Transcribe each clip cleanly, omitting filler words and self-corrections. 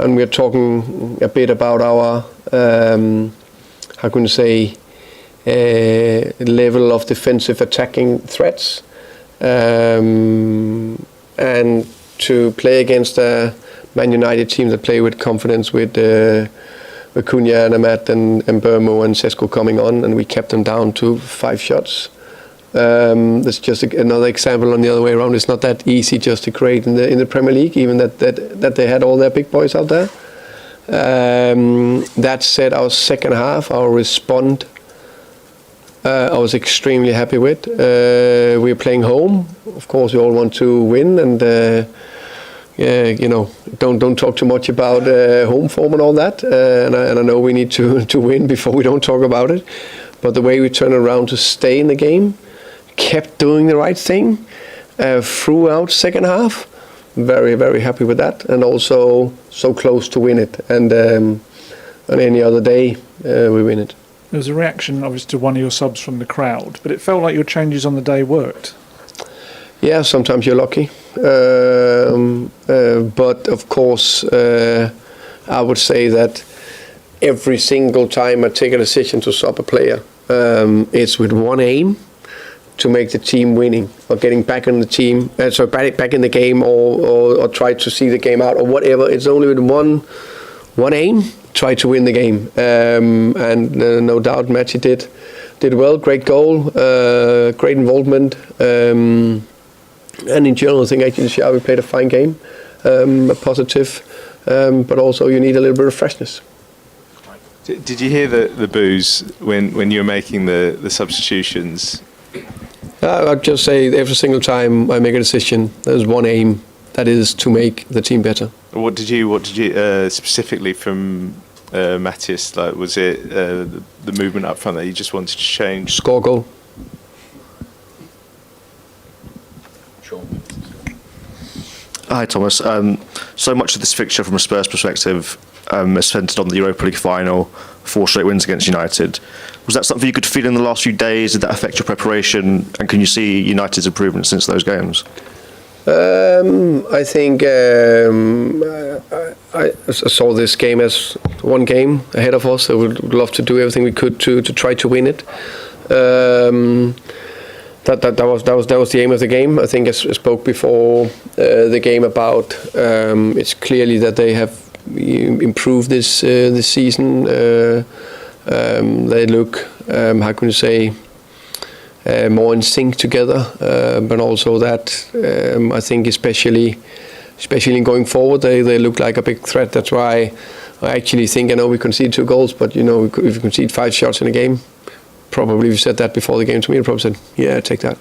and we're talking a bit about our how can you say level of defensive attacking threats, and to play against a Man United team that play with confidence with Cunha and Amat and Burmo and Sesko coming on, and we kept them down to 5 shots. That's just another example on the other way around. It's not that easy just to create in the Premier League, even that they had all their big boys out there. That said, our second half, our response, I was extremely happy with. We're playing home. Of course, we all want to win, and don't talk too much about home form and all that. And I know we need to win before we don't talk about it. But the way we turn around to stay in the game, kept doing the right thing throughout second half. Very, very happy with that, and also so close to win it. And on any other day, we win it. There was a reaction, obviously, to one of your subs from the crowd, but it felt like your changes on the day worked. Yeah, sometimes you're lucky. But of course, I would say that every single time I take a decision to sub a player, it's with one aim: to make the team winning, or getting back in the team, back in the game, or try to see the game out, or whatever. It's only with one aim: try to win the game. And no doubt, Matty did well. Great goal, great involvement. And in general, I think actually Xavi played a fine game, a positive, but also you need a little bit of freshness. Did you hear the boos when you were making the substitutions? I'd just say every single time I make a decision, there's one aim, that is to make the team better. What did you specifically from Matthias? Like, was it the movement up front that you just wanted to change? Score goal. Hi Thomas. So much of this fixture from a Spurs perspective is centred on the Europa League final, 4 straight wins against United. Was that something you could feel in the last few days? Did that affect your preparation? And can you see United's improvement since those games? I think I saw this game as one game ahead of us. I would love to do everything we could to try to win it. That was the aim of the game. I think I spoke before the game about it's clearly that they have improved this season. They look, how can you say, more in sync together, but also that I think especially in going forward, they look like a big threat. That's why I actually think, I know we conceded 2 goals, but if you concede 5 shots in a game, probably if you said that before the game to me, I'd probably said, yeah, take that.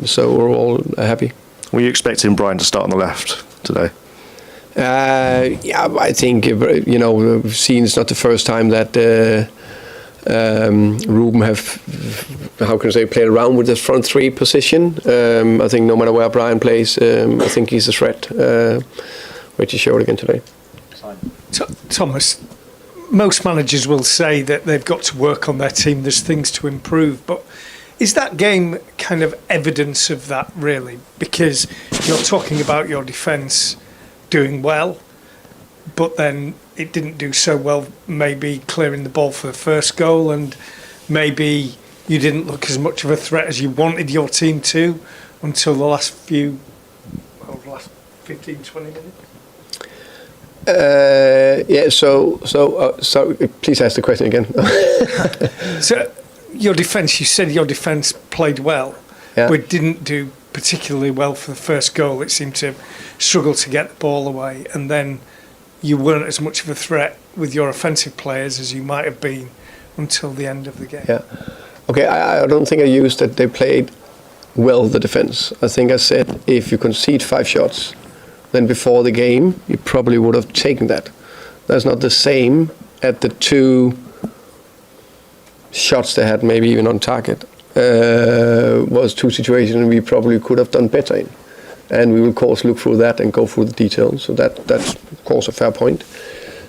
So we're all happy. Were you expecting Brian to start on the left today? Yeah, I think we've seen it's not the first time that Ruben have, how can I say, played around with the front 3 position. I think no matter where Brian plays, I think he's a threat, which he showed again today. Thomas, most managers will say that they've got to work on their team, there's things to improve, but is that game kind of evidence of that, really? Because you're talking about your defence doing well, but then it didn't do so well maybe clearing the ball for the first goal, and maybe you didn't look as much of a threat as you wanted your team to until the last 15, 20 minutes? Yeah, so please ask the question again. So your defence, you said your defence played well, yeah, but didn't do particularly well for the first goal. It seemed to struggle to get the ball away, and then you weren't as much of a threat with your offensive players as you might have been until the end of the game. Yeah. Okay, I don't think I used that they played well, the defence. I think I said if you concede 5 shots, then before the game, you probably would have taken that. That's not the same at the 2 shots they had, maybe even on target. Was 2 situations we probably could have done better in. And we will, of course, look through that and go through the details. So that's, of course, a fair point.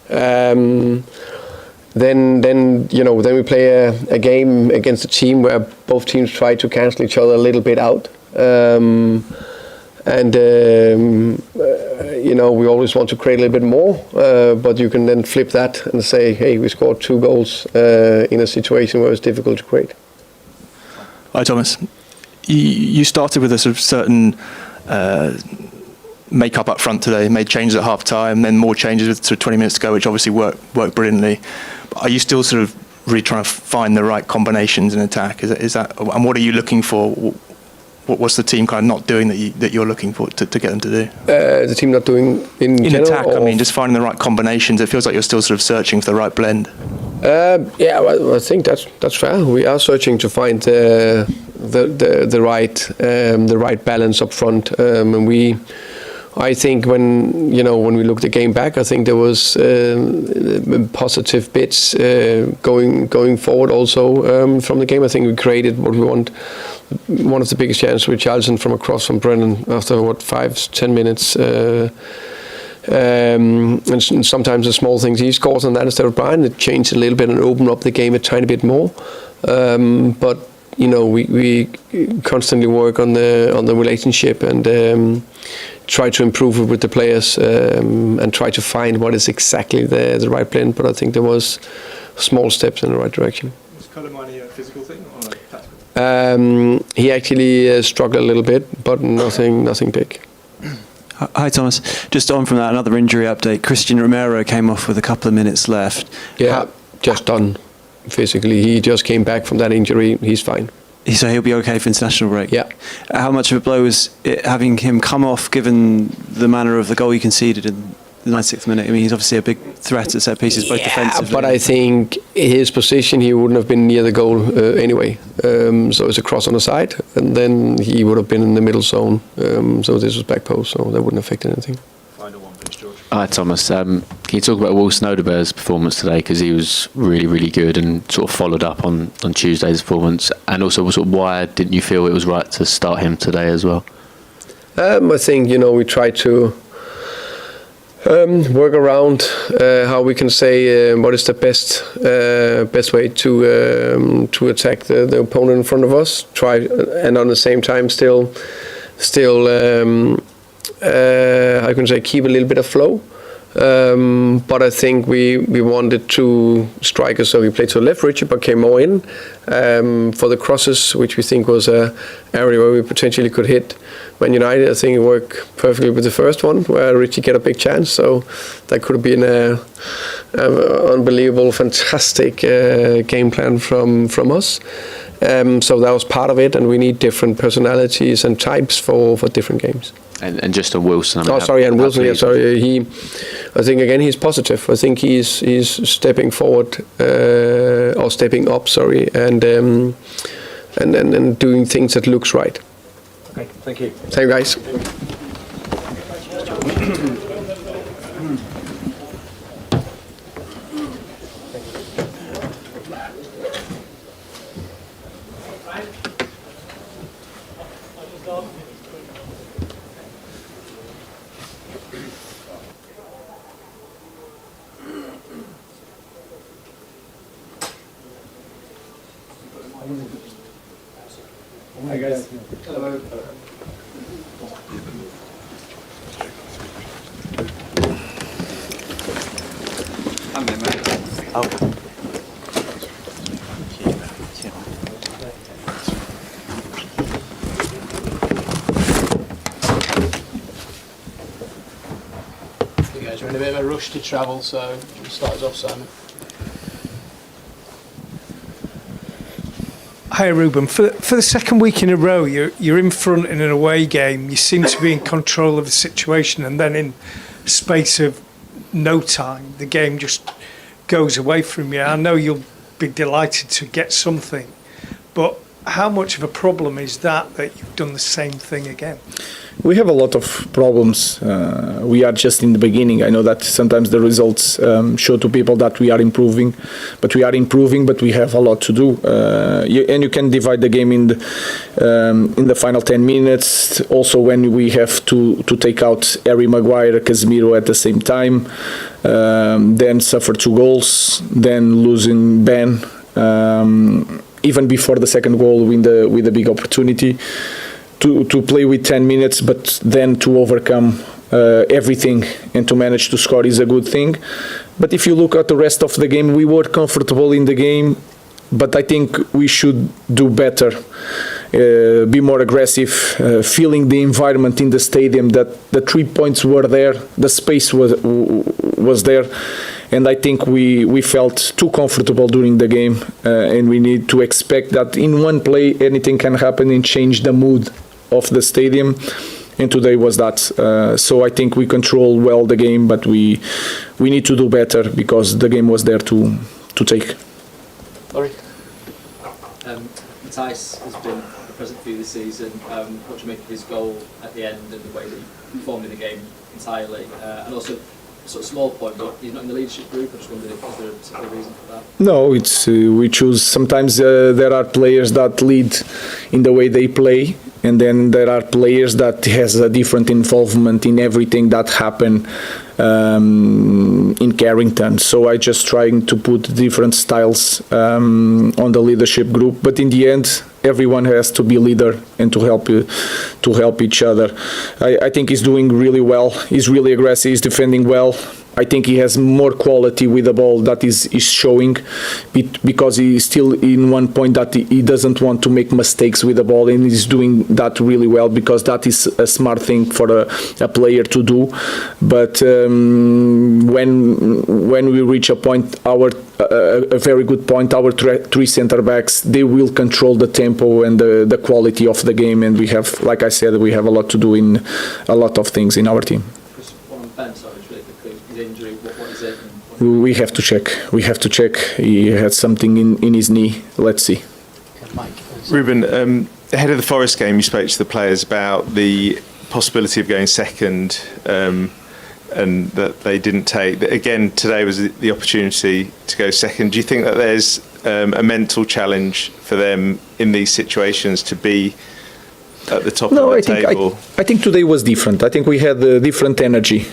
Then we play a game against a team where both teams try to cancel each other a little bit out. we always want to create a little bit more, but you can then flip that and say, hey, we scored 2 goals in a situation where it's difficult to create. Hi, Thomas. You started with a sort of certain make-up up front today, made changes at half-time, then more changes with sort of 20 minutes to go, which obviously worked brilliantly. Are you still sort of really trying to find the right combinations in attack? Is that, and what are you looking for? What's the team kind of not doing that you're looking for to get them to do? The team not doing in general, attack. I mean, just finding the right combinations. It feels like you're still sort of searching for the right blend. Well, I think that's fair. We are searching to find the right balance up front, and I think when we look the game back, I think there was positive bits going forward also from the game. I think we created what we want. One of the biggest chances with Charlton from across from Brennan after 5-10 minutes. And sometimes the small things he scores on that instead of Brian, it changed a little bit and opened up the game a tiny bit more. But we constantly work on the relationship and try to improve it with the players and try to find what is exactly the right blend. But I think there was small steps in the right direction. Was Colomani a physical thing or a tactical? He actually struggled a little bit, but nothing big. Hi Thomas, just on from that, another injury update. Christian Romero came off with a couple of minutes left. Yeah, just done physically. He just came back from that injury. He's fine. So he'll be okay for international break? Yeah. How much of a blow is it having him come off, given the manner of the goal he conceded in the 96th minute? I mean, he's obviously a big threat at set pieces, both defensively. But I think his position, he wouldn't have been near the goal anyway. So it's a cross on the side, and then he would have been in the middle zone. So this was back post, so that wouldn't affect anything. Final one, please, George. Hi Thomas, can you talk about Will Snowderberg's performance today, because he was really, really good and sort of followed up on Tuesday's performance, and also sort of why didn't you feel it was right to start him today as well? I think we tried to work around how we can say what is the best way to attack the opponent in front of us. Try and on the same time still I can say keep a little bit of flow. But I think we wanted to strike us, so we played to the left. Richard but came more in for the crosses, which we think was an area where we potentially could hit Man United. I think it worked perfectly with the first one, where Richie get a big chance. So that could have been an unbelievable, fantastic game plan from us. So that was part of it, and we need different personalities and types for different games. And just on Wilson. And Wilson. Yeah, sorry. I think again he's positive. I think he's stepping forward or stepping up. Sorry, and doing things that looks right. Okay, thank you. Thank you, guys. Hi guys. Hello. I'm in, mate. Okay. You guys are in a bit of a rush to travel, so we'll start us off, Simon. Hi Ruben, for the second week in a row you're in front in an away game, you seem to be in control of the situation, and then in a space of no time the game just goes away from you. I know you'll be delighted to get something, but how much of a problem is that you've done the same thing again? We have a lot of problems. We are just in the beginning. I know that sometimes the results show to people that we are improving, but we have a lot to do. And you can divide the game in the final 10 minutes. Also, when we have to take out Harry Maguire, Casemiro at the same time, then suffer 2 goals, then losing Ben, even before the second goal with a big opportunity. To play with 10 minutes, but then to overcome everything and to manage to score is a good thing. But if you look at the rest of the game, we were comfortable in the game, but I think we should do better, be more aggressive, feeling the environment in the stadium, that the 3 points were there, the space was there, and I think we felt too comfortable during the game, and we need to expect that in one play anything can happen and change the mood of the stadium. And today was that. So I think we control well the game, but we need to do better because the game was there to take. Laurie? Matthijs has been present for you this season. What do you make of his goal at the end and the way that he performed in the game entirely? And also, a sort of small point, but he's not in the leadership group. I just wondered if there a particular reason for that? No, it's we choose. Sometimes there are players that lead in the way they play, and then there are players that has a different involvement in everything that happen in Carrington. So I just trying to put different styles on the leadership group, but in the end everyone has to be leader and to help each other. I think he's doing really well. He's really aggressive. He's defending well. I think he has more quality with the ball that is showing, because he is still in one point that he doesn't want to make mistakes with the ball, and he's doing that really well because that is a smart thing for a player to do. But when we reach a point, a very good point, our three centre backs, they will control the tempo and the quality of the game, and we have, like I said, we have a lot to do in a lot of things in our team. Injury, what is it? We have to check. He had something in his knee. Let's see. Ruben, ahead of the Forest game, you spoke to the players about the possibility of going second, and that they didn't take. Again, today was the opportunity to go second. Do you think that there's a mental challenge for them in these situations to be at the top of the table? I think today was different. I think we had a different energy.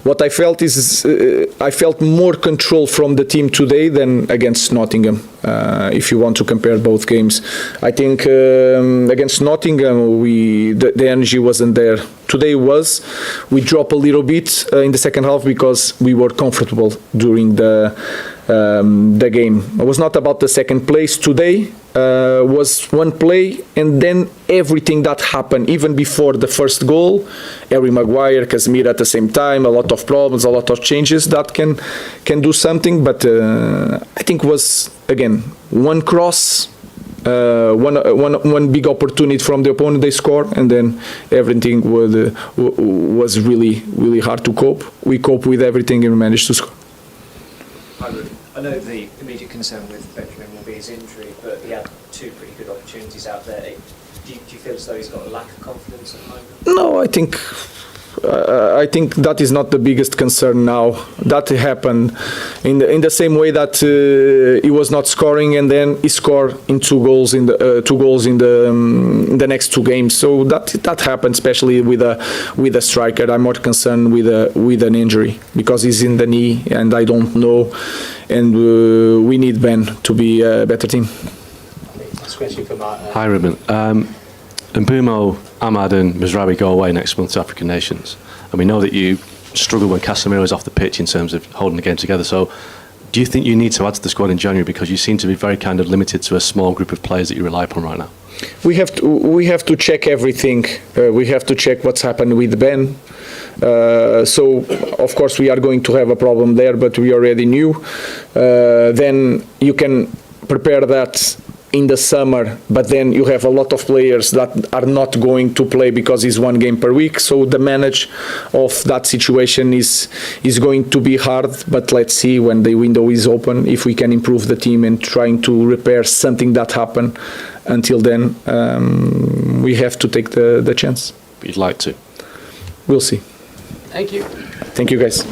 What I felt is I felt more control from the team today than against Nottingham. If you want to compare both games, I think against Nottingham the energy wasn't there. Today we dropped a little bit in the second half because we were comfortable during the game. It was not about the second place today. Was one play, and then everything that happened even before the first goal, Harry Maguire, Casemiro at the same time, a lot of problems, a lot of changes that can do something. But I think was again one cross, one big opportunity from the opponent, they score, and then everything was really hard to cope. We cope with everything and we managed to score. I know the immediate concern with Benjamin will be his injury, but he had two pretty good opportunities out there. Do you feel as though he's got a lack of confidence at the moment? No, I think that is not the biggest concern now. That happened in the same way that he was not scoring, and then he scored in two goals in the next two games. So that happened, especially with a striker. I'm more concerned with an injury because he's in the knee, and I don't know. And we need Ben to be a better team. Hi, Ruben. Mbumo, Ahmad and Mizrahi go away next month to African nations. And we know that you struggle when Casemiro is off the pitch in terms of holding the game together. So do you think you need to add to the squad in January, because you seem to be very kind of limited to a small group of players that you rely upon right now? We have to check everything. We have to check what's happened with Ben. So of course we are going to have a problem there, but we already knew. Then you can prepare that in the summer, but then you have a lot of players that are not going to play because it's one game per week. So the manage of that situation is going to be hard, but let's see when the window is open if we can improve the team and trying to repair something that happened. Until then, we have to take the chance. But you'd like to? We'll see. Thank you. Thank you, guys.